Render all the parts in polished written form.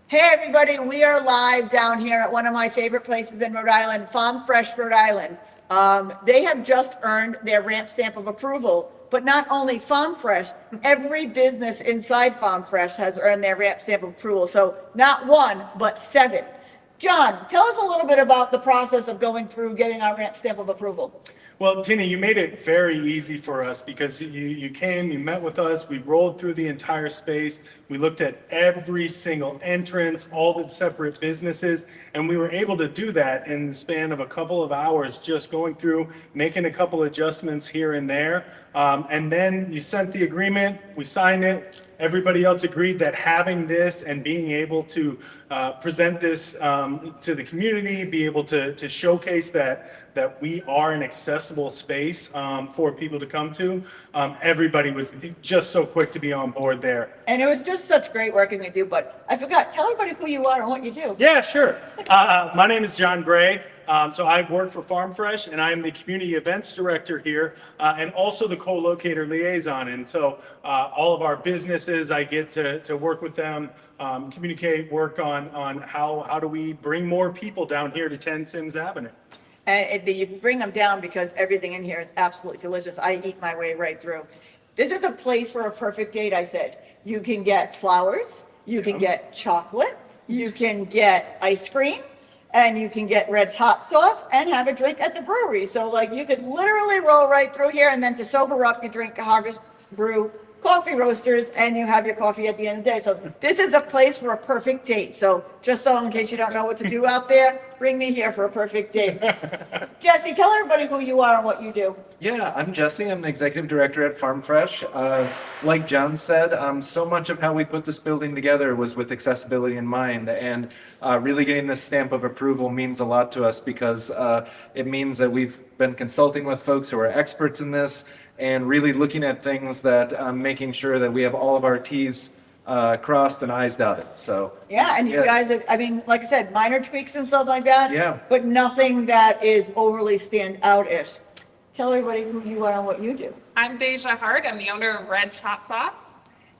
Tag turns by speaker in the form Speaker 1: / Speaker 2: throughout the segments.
Speaker 1: Hey everybody, we are live down here at one of my favorite places in Rhode Island, Fram Fresh Rhode Island. They have just earned their ramp stamp of approval, but not only Farm Fresh, every business inside Farm Fresh has earned their ramp stamp of approval. So not one, but 7. John, tell us a little bit about the process of going through getting our ramp stamp of approval.
Speaker 2: Well, Tina, you made it very easy for us because you came, you met with us, we rolled through the entire space, we looked at every single entrance, all the separate businesses, and we were able to do that in the span of a couple of hours, just going through, making a couple adjustments here and there. And then you sent the agreement, we signed it. Everybody else agreed that having this and being able to present this to the community, be able to showcase that we are an accessible space for people to come to. Everybody was just so quick to be on board there.
Speaker 1: And it was just such great working with you, but I forgot, tell everybody who you are and what you do.
Speaker 2: Yeah, sure. My name is John Gray. So I work for Farm Fresh, and I'm the community events director here, and also the co-locator liaison. And so all of our businesses, I get to work with them, communicate, work on how do we bring more people down here to 10 Sims Avenue.
Speaker 1: And you can bring them down because everything in here is absolutely delicious. I eat my way right through. This is a place for a perfect date, I said. You can get flowers, you can get chocolate, you can get ice cream, and you can get Rhed's hot sauce and have a drink at the brewery. So like you could literally roll right through here, and then to sober up, you drink a Harvest Brew coffee roasters and you have your coffee at the end of the day. So this is a place for a perfect date. So just so in case you don't know what to do out there, bring me here for a perfect date. Jesse, tell everybody who you are and what you do.
Speaker 3: Yeah, I'm Jesse. I'm the executive director at Farm Fresh. Like John said, so much of how we put this building together was with accessibility in mind, and really getting this stamp of approval means a lot to us because it means that we've been consulting with folks who are experts in this and really looking at things that making sure that we have all of our T's crossed and I's dotted. So
Speaker 1: yeah, and you guys have, I mean, like I said, minor tweaks and stuff like that.
Speaker 3: Yeah.
Speaker 1: But nothing that is overly stand out-ish. Tell everybody who you are and what you do.
Speaker 4: I'm Deja Hart. I'm the owner of Rhed's Hot Sauce,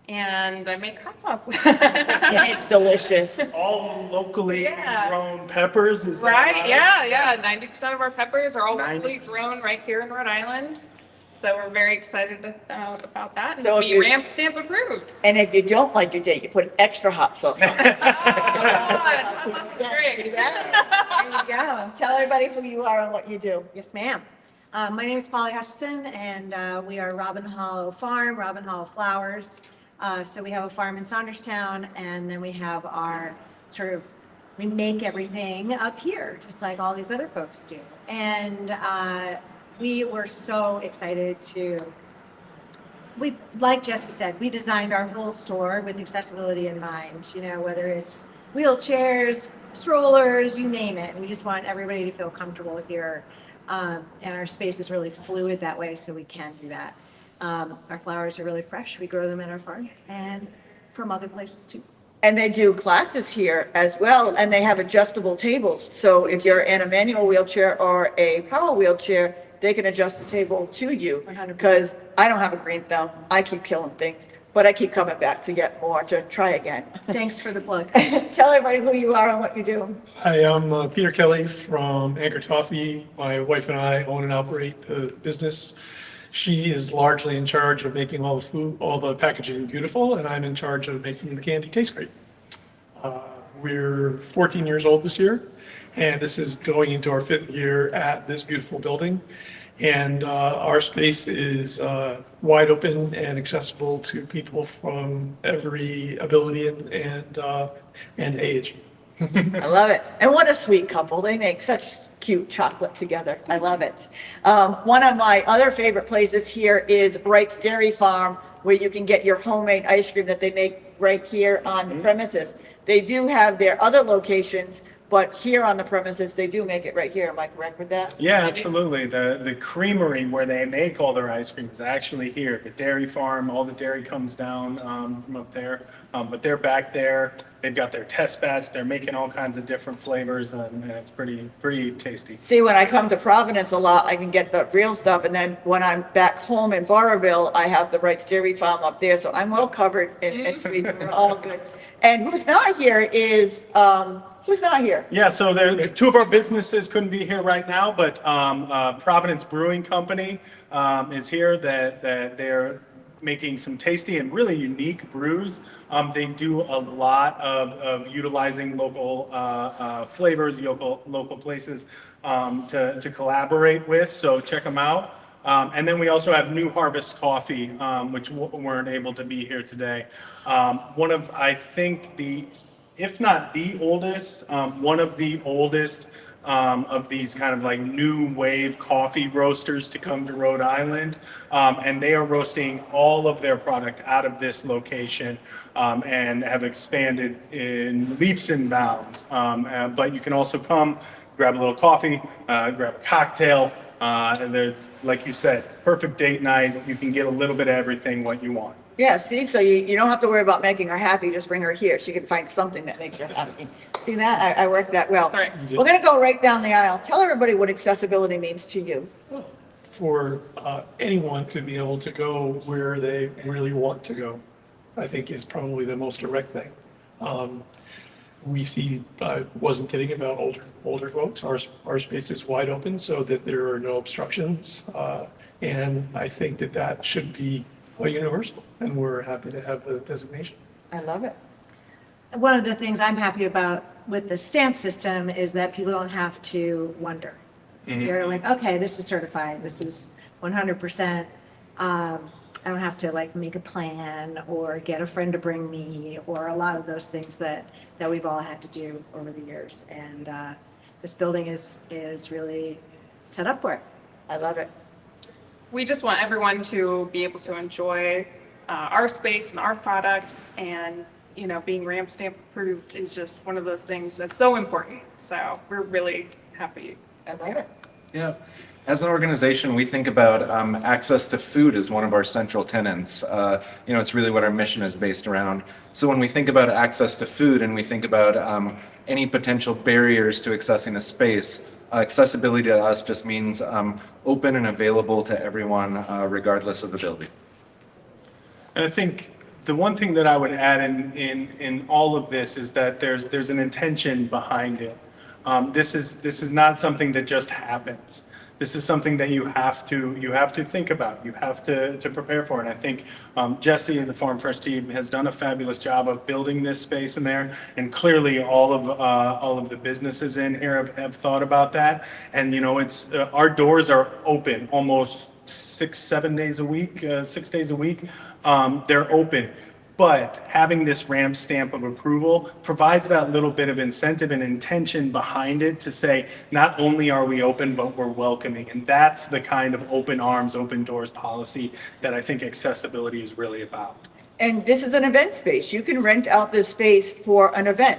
Speaker 4: and I make hot sauce.
Speaker 1: And it's delicious.
Speaker 2: All locally
Speaker 4: Yeah.
Speaker 2: grown peppers, is that
Speaker 4: Right? Yeah. 90% of our peppers are all locally
Speaker 2: 90%.
Speaker 4: grown right here in Rhode Island. So we're very excited about that.
Speaker 1: So
Speaker 4: And
Speaker 1: if
Speaker 4: be
Speaker 1: you-
Speaker 4: ramp stamp approved.
Speaker 1: And if you don't like your date, you put extra hot sauce on it.
Speaker 4: Hot sauce is
Speaker 1: Yeah,
Speaker 4: great.
Speaker 1: see that? There you go. Tell everybody who you are and what you do.
Speaker 5: Yes, ma'am. My name is Polly Hutchison, and we are Robin Hollow Farm, Robin Hollow Flowers. So we have a farm in Saunderstown, and then we have our we make everything up here, just like all these other folks do. And we were so excited like Jesse said, we designed our whole store with accessibility in mind, whether it's wheelchairs, strollers, you name it. We just want everybody to feel comfortable here. And our space is really fluid that way, so we can do that. Our flowers are really fresh. We grow them at our farm and from other places too.
Speaker 1: And they do classes here as well, and they have adjustable tables. So if you're in a manual wheelchair or a power wheelchair, they can adjust the table to you.
Speaker 5: 100%.
Speaker 1: Because I don't have a green thumb. I keep killing things, but I keep coming back to get more, to try again.
Speaker 5: Thanks for the plug.
Speaker 1: Tell everybody who you are and what you do.
Speaker 6: Hi, I'm Peter Kelly from Anchor Toffee. My wife and I own and operate the business. She is largely in charge of making all the food, all the packaging beautiful, and I'm in charge of making the candy taste great. We're 14 years old this year, and this is going into our 5th year at this beautiful building. And our space is wide open and accessible to people from every ability and age.
Speaker 1: I love it. And what a sweet couple. They make such cute chocolate together. I love it. One of my other favorite places here is Wright's Dairy Farm, where you can get your homemade ice cream that they make right here on the premises. They do have their other locations, but here on the premises, they do make it right here. Am I correct with that?
Speaker 2: Yeah, absolutely. The creamery where they make all their ice cream is actually here. The dairy farm, all the dairy comes down from up there. but they're back there. They've got their test batch. They're making all kinds of different flavors, and it's pretty tasty.
Speaker 1: See, when I come to Providence a lot, I can get the real stuff, and then when I'm back home in Barberville, I have the Wright's Dairy Farm up there, so I'm well covered in sweets. We're all good. And who's not here is, who's not here?
Speaker 2: Yeah, so there, two of our businesses couldn't be here right now, but Providence Brewing Company is here. That they're making some tasty and really unique brews. They do a lot of utilizing local flavors, local places to collaborate with. So check them out. And then we also have New Harvest Coffee, which weren't able to be here today. One of, I think, if not the oldest, one of the oldest of these kind of like new wave coffee roasters to come to Rhode Island. And they are roasting all of their product out of this location and have expanded in leaps and bounds. But you can also come, grab a little coffee, grab a cocktail. And there's, like you said, perfect date night. You can get a little bit of everything what you want.
Speaker 1: Yeah, see, so you don't have to worry about making her happy, just bring her here. She can find something that makes her happy. See that? I worked that well.
Speaker 4: That's right.
Speaker 1: We're gonna go right down the aisle. Tell everybody what accessibility means to you.
Speaker 6: For anyone to be able to go where they really want to go, I think is probably the most direct thing. We see, I wasn't kidding about older folks. Our space is wide open so that there are no obstructions. And I think that should be universal, and we're happy to have the designation.
Speaker 1: I love it.
Speaker 5: One of the things I'm happy about with the stamp system is that people don't have to wonder. You're like, okay, this is certified, this is 100%. I don't have to like make a plan or get a friend to bring me, or a lot of those things that we've all had to do over the years. And this building is really set up for it.
Speaker 1: I love it.
Speaker 4: We just want everyone to be able to enjoy our space and our products, and being ramp stamp approved is just one of those things that's so important. So we're really happy.
Speaker 1: I love it.
Speaker 3: Yeah. As an organization, we think about access to food as one of our central tenets. It's really what our mission is based around. So when we think about access to food and we think about any potential barriers to accessing a space, accessibility to us just means open and available to everyone, regardless of ability.
Speaker 2: And I think the one thing that I would add in all of this is that there's an intention behind it. This is not something that just happens. This is something that you have to think about. You have to prepare for. And I think Jesse and the Fram Fresh team has done a fabulous job of building this space in there. And clearly, all of the businesses in here have thought about that. And it's our doors are open almost 6 days a week. They're open. But having this ramp stamp of approval provides that little bit of incentive and intention behind it to say, not only are we open, but we're welcoming. And that's the kind of open arms, open doors policy that I think accessibility is really about.
Speaker 1: And this is an event space. You can rent out this space for an event.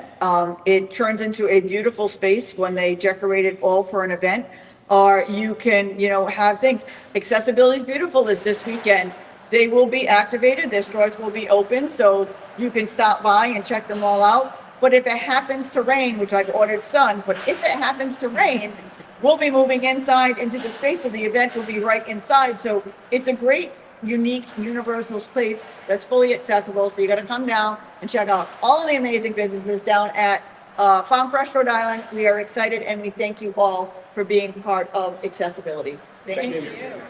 Speaker 1: It turns into a beautiful space when they decorate it all for an event. Or you can, have things. Accessibility is beautiful this weekend. They will be activated, their stores will be open, so you can stop by and check them all out. But if it happens to rain, which I've ordered sun, but if it happens to rain, we'll be moving inside into the space, so the event will be right inside. So it's a great, unique, universal space that's fully accessible. So you gotta come down and check out all of the amazing businesses down at Fram Fresh Rhode Island. We are excited and we thank you all for being part of accessibility. Thank you.